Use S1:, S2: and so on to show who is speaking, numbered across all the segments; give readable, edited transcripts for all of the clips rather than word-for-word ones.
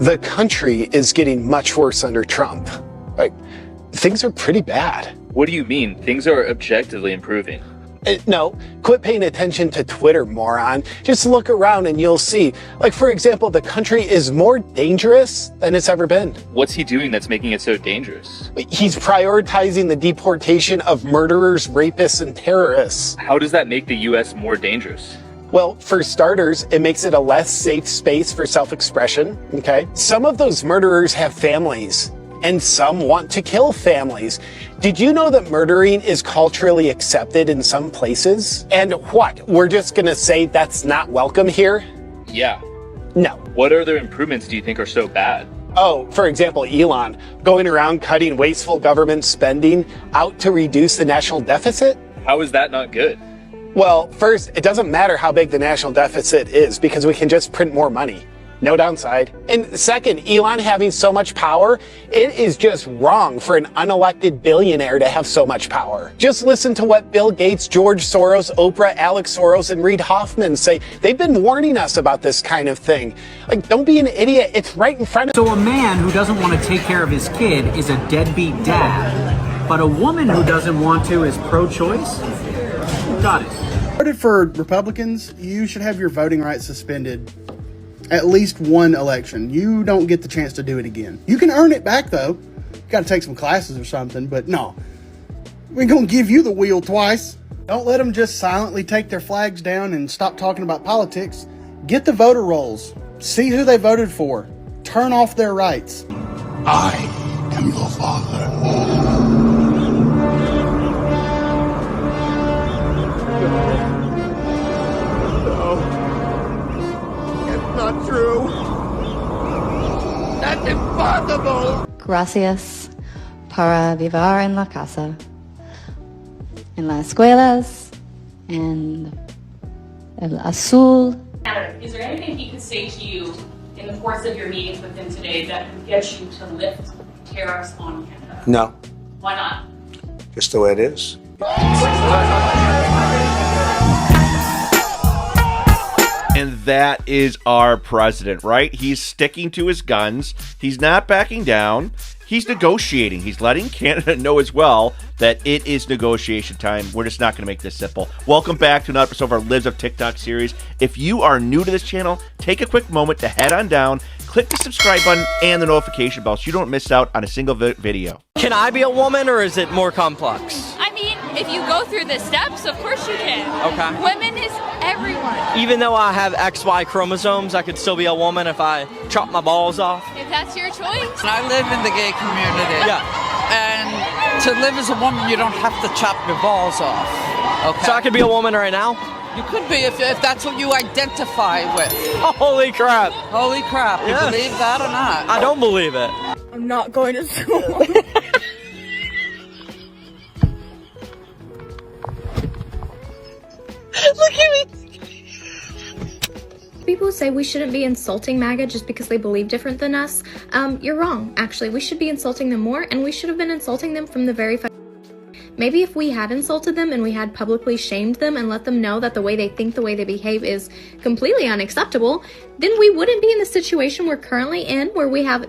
S1: The country is getting much worse under Trump. Like, things are pretty bad.
S2: What do you mean? Things are objectively improving.
S1: No, quit paying attention to Twitter, moron. Just look around and you'll see. Like, for example, the country is more dangerous than it's ever been.
S2: What's he doing that's making it so dangerous?
S1: He's prioritizing the deportation of murderers, rapists, and terrorists.
S2: How does that make the U.S. more dangerous?
S1: Well, for starters, it makes it a less safe space for self-expression, okay? Some of those murderers have families, and some want to kill families. Did you know that murdering is culturally accepted in some places? And what, we're just gonna say that's not welcome here?
S2: Yeah.
S1: No.
S2: What other improvements do you think are so bad?
S1: Oh, for example, Elon, going around cutting wasteful government spending out to reduce the national deficit?
S2: How is that not good?
S1: Well, first, it doesn't matter how big the national deficit is because we can just print more money. No downside. And second, Elon having so much power, it is just wrong for an unelected billionaire to have so much power. Just listen to what Bill Gates, George Soros, Oprah, Alex Soros, and Reid Hoffman say. They've been warning us about this kind of thing. Like, don't be an idiot. It's right in front of
S3: So a man who doesn't want to take care of his kid is a deadbeat dad, but a woman who doesn't want to is pro-choice? Got it.
S4: Voted for Republicans, you should have your voting rights suspended at least one election. You don't get the chance to do it again. You can earn it back, though. You got to take some classes or something, but no. We ain't going to give you the wheel twice. Don't let them just silently take their flags down and stop talking about politics. Get the voter rolls. See who they voted for. Turn off their rights.
S5: I am your father.
S6: Not true. That's impossible.
S7: Gracias para vivir en la casa, en las escuelas, and el azul.
S8: Is there anything he could say to you in the course of your meetings with him today that would get you to lift tariffs on Canada?
S9: No.
S8: Why not?
S9: Just the way it is.
S10: And that is our president, right? He's sticking to his guns. He's not backing down. He's negotiating. He's letting Canada know as well that it is negotiation time. We're just not going to make this simple. Welcome back to another episode of our Lives of TikTok series. If you are new to this channel, take a quick moment to head on down, click the subscribe button and the notification bell so you don't miss out on a single video.
S11: Can I be a woman or is it more complex?
S12: I mean, if you go through the steps, of course you can.
S11: Okay.
S12: Women is everyone.
S11: Even though I have XY chromosomes, I could still be a woman if I chop my balls off?
S12: If that's your choice.
S13: I live in the gay community.
S11: Yeah.
S13: And to live as a woman, you don't have to chop your balls off. Okay.
S11: So I could be a woman right now?
S13: You could be if that's what you identify with.
S11: Holy crap.
S13: Holy crap. You believe that or not?
S11: I don't believe it.
S14: I'm not going to school.
S15: Look at me. People say we shouldn't be insulting MAGA just because they believe different than us. You're wrong, actually. We should be insulting them more, and we should have been insulting them from the very first. Maybe if we had insulted them and we had publicly shamed them and let them know that the way they think, the way they behave is completely unacceptable, then we wouldn't be in the situation we're currently in, where we have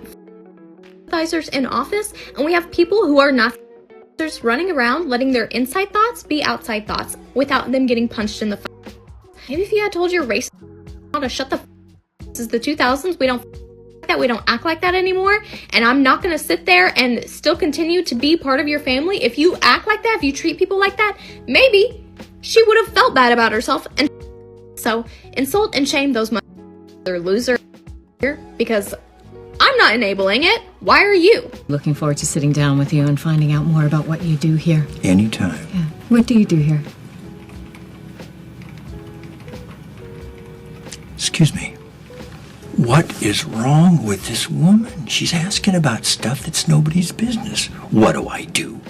S15: sympathizers in office and we have people who are not running around letting their inside thoughts be outside thoughts without them getting punched in the face. Maybe if you had told your race to shut the this is the 2000s, we don't act like that anymore, and I'm not going to sit there and still continue to be part of your family. If you act like that, if you treat people like that, maybe she would have felt bad about herself. And so insult and shame those they're losers here, because I'm not enabling it. Why are you?
S16: Looking forward to sitting down with you and finding out more about what you do here.
S9: Anytime.
S16: Yeah. What do you do here?
S9: Excuse me. What is wrong with this woman? She's asking about stuff that's nobody's business. What do I do?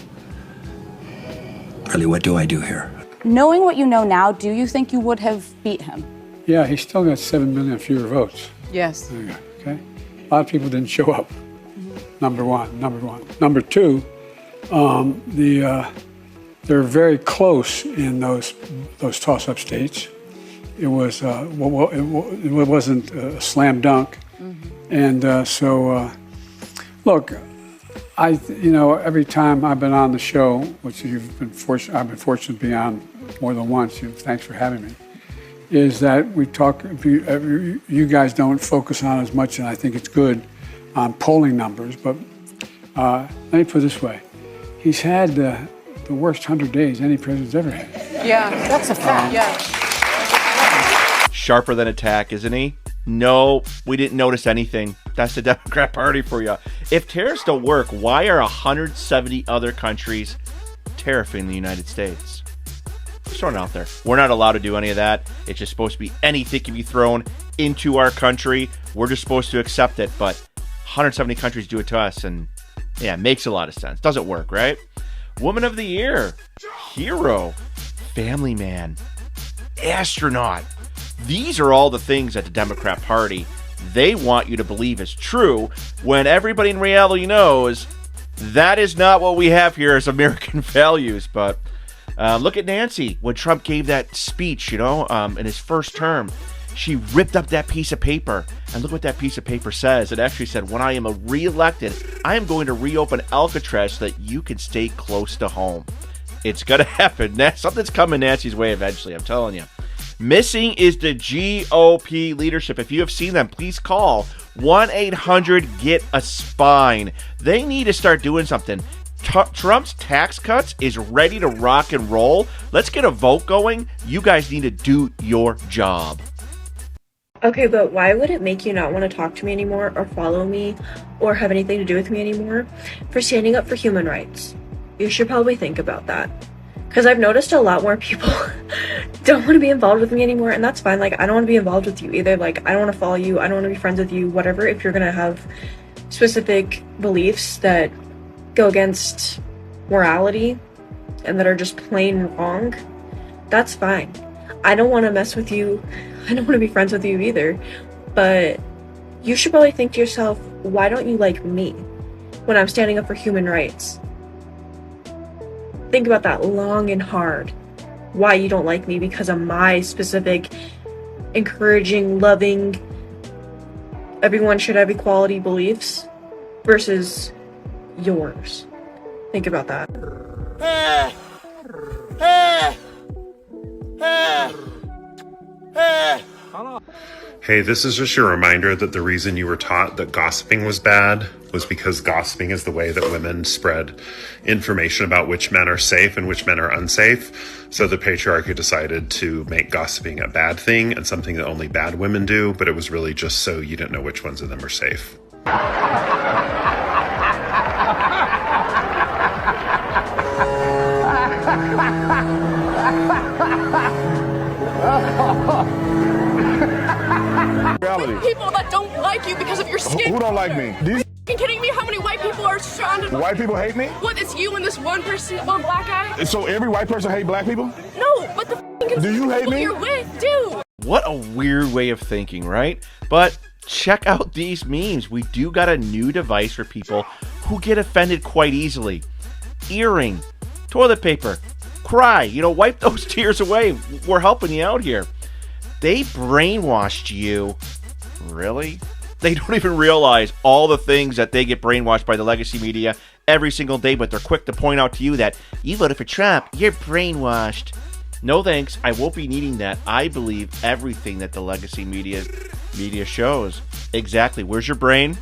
S9: Really, what do I do here?
S17: Knowing what you know now, do you think you would have beat him?
S18: Yeah, he's still got 7 million fewer votes.
S13: Yes.
S18: Okay. A lot of people didn't show up. Number one. Number two, they're very close in those toss-up states. It was it wasn't a slam dunk, And look, every time I've been on the show, which I've been fortunate to be on more than once. Thanks for having me. Is that we talk? You guys don't focus on as much, and I think it's good on polling numbers. But let me put it this way: he's had the worst 100 days any president's ever had.
S17: Yeah, that's a fact.
S10: Sharper than a tack, isn't he? No, we didn't notice anything. That's the Democrat Party for you. If tariffs don't work, why are 170 other countries tariffing the United States? Just throwing it out there. We're not allowed to do any of that. It's just supposed to be anything can be thrown into our country. We're just supposed to accept it, but 170 countries do it to us, and yeah, it makes a lot of sense. Doesn't work, right? Woman of the Year, hero, family man, astronaut. These are all the things that the Democrat Party, they want you to believe is true, when everybody in reality knows that is not what we have here as American values. But look at Nancy. When Trump gave that speech, in his first term, she ripped up that piece of paper. And look what that piece of paper says. It actually said, when I am reelected, I am going to reopen Alcatraz so that you can stay close to home. It's going to happen. Something's coming Nancy's way eventually, I'm telling you. Missing is the GOP leadership. If you have seen them, please call 1-800-GET-A-SPINE. They need to start doing something. Trump's tax cuts is ready to rock and roll. Let's get a vote going. You guys need to do your job.
S14: Okay, but why would it make you not want to talk to me anymore or follow me or have anything to do with me anymore for standing up for human rights? You should probably think about that. Because I've noticed a lot more people don't want to be involved with me anymore, and that's fine. Like, I don't want to be involved with you either. Like, I don't want to follow you. I don't want to be friends with you, whatever. If you're going to have specific beliefs that go against morality and that are just plain wrong, that's fine. I don't want to mess with you. I don't want to be friends with you either. But you should probably think to yourself, why don't you like me when I'm standing up for human rights? Think about that long and hard. Why you don't like me because of my specific, encouraging, loving, everyone should have equality beliefs versus yours. Think about that.
S19: Hey, this is just your reminder that the reason you were taught that gossiping was bad was because gossiping is the way that women spread information about which men are safe and which men are unsafe. So the patriarchy decided to make gossiping a bad thing and something that only bad women do, but it was really just so you didn't know which ones of them are safe.
S6: Reality.
S12: People that don't like you because of your skin.
S6: Who don't like me? These
S12: Are you kidding me? How many white people are surrounded?
S6: white people hate me?
S12: What, it's you and this one person, one black guy?
S6: So every white person hate black people?
S12: No, but the
S6: Do you hate
S12: people
S6: me?
S12: you're with do.
S10: What a weird way of thinking, right? But check out these memes. We do got a new device for people who get offended quite easily. Earring, toilet paper, cry, wipe those tears away. We're helping you out here. They brainwashed you. Really? They don't even realize all the things that they get brainwashed by the legacy media every single day, but they're quick to point out to you that you voted for Trump, you're brainwashed. No thanks, I won't be needing that. I believe everything that the legacy media shows. Exactly. Where's your brain?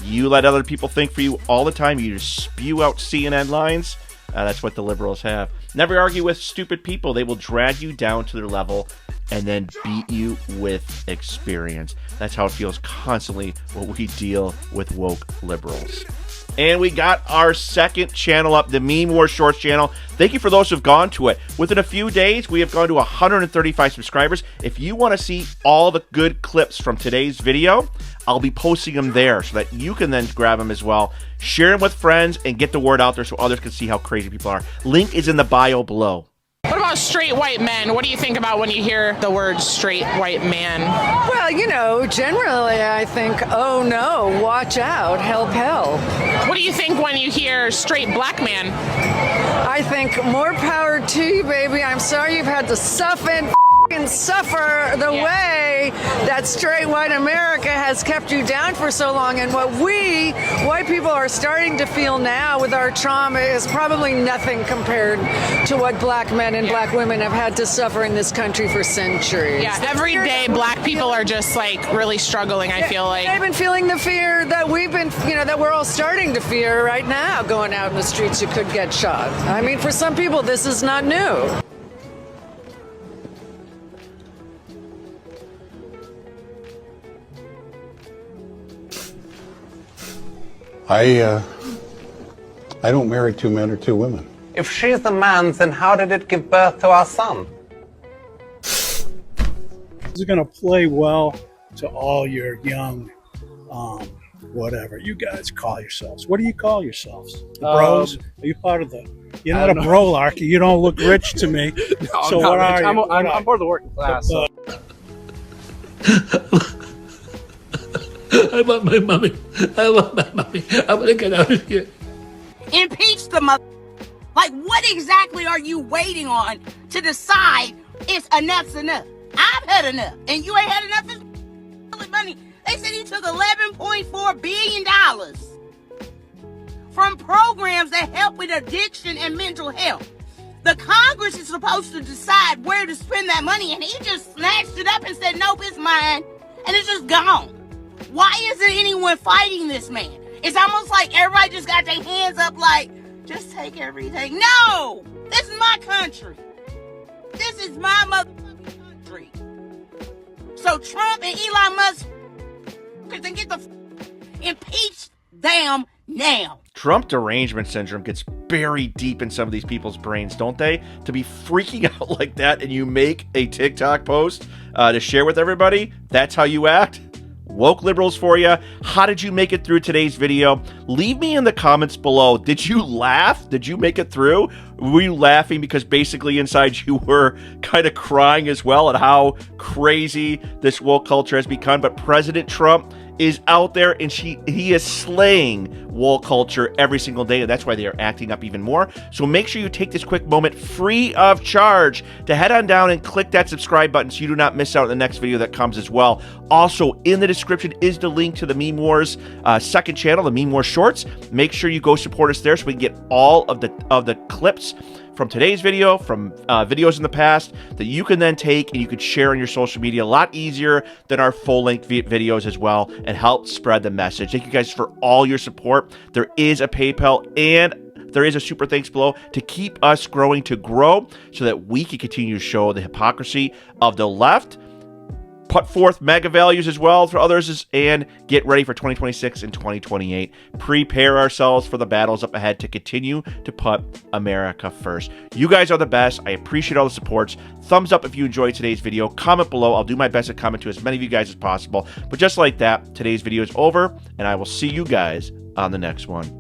S10: You let other people think for you all the time. You just spew out CNN lines. That's what the liberals have. Never argue with stupid people. They will drag you down to their level and then beat you with experience. That's how it feels constantly when we deal with woke liberals. And we got our second channel up, the Meme War Shorts channel. Thank you for those who've gone to it. Within a few days, we have gone to 135 subscribers. If you want to see all the good clips from today's video, I'll be posting them there so that you can then grab them as well. Share them with friends and get the word out there so others can see how crazy people are. Link is in the bio below.
S20: What about straight white men? What do you think about when you hear the word straight white man?
S21: Well, generally I think, oh no, watch out, help.
S20: What do you think when you hear straight black man?
S21: I think more power to you, baby. I'm sorry you've had to suffer suffer the way that straight white America has kept you down for so long, and what we white people are starting to feel now with our trauma is probably nothing compared to what black men and black women have had to suffer in this country for centuries.
S20: Yeah, every day black people are just like really struggling, I feel like.
S21: They've been feeling the fear that we've been, that we're all starting to fear right now, going out in the streets, you could get shot. I mean, for some people, this is not new.
S5: I don't marry two men or two women.
S2: If she's a man, then how did it give birth to our son?
S22: This is going to play well to all your young, whatever you guys call yourselves. What do you call yourselves? The bros? Are you part of the... You're not a brolarchy. You don't look rich to me.
S23: No,
S22: so what are you?
S23: I'm part of the working class. So.
S9: I want my mommy. I want my mommy. I want to get out of here.
S24: Impeach the mother. Like, what exactly are you waiting on to decide if enough's enough? I've had enough, and you ain't had enough of money. They said he took $11.4 billion from programs that help with addiction and mental health. The Congress is supposed to decide where to spend that money, and he just snatched it up and said, nope, it's mine, and it's just gone. Why isn't anyone fighting this man? It's almost like everybody just got their hands up like, just take everything. No! This is my country. This is my motherfucking country. So Trump and Elon Musk can get the impeach them now.
S10: Trump derangement syndrome gets buried deep in some of these people's brains, don't they? To be freaking out like that and you make a TikTok post to share with everybody, that's how you act? Woke liberals for you. How did you make it through today's video? Leave me in the comments below. Did you laugh? Did you make it through? Were you laughing because basically inside you were kind of crying as well at how crazy this woke culture has become? But President Trump is out there and he is slaying woke culture every single day, and that's why they are acting up even more. So make sure you take this quick moment free of charge to head on down and click that subscribe button so you do not miss out on the next video that comes as well. Also in the description is the link to the Meme Wars second channel, the Meme Wars Shorts. Make sure you go support us there so we can get all of the clips from today's video, from videos in the past, that you can then take and you could share on your social media a lot easier than our full-length videos as well, and help spread the message. Thank you guys for all your support. There is a PayPal and there is a super thanks below to keep us growing, to grow so that we can continue to show the hypocrisy of the left, put forth MAGA values as well for others, and get ready for 2026 and 2028. Prepare ourselves for the battles up ahead to continue to put America first. You guys are the best. I appreciate all the supports. Thumbs up if you enjoyed today's video. Comment below. I'll do my best to comment to as many of you guys as possible. But just like that, today's video is over, and I will see you guys on the next one.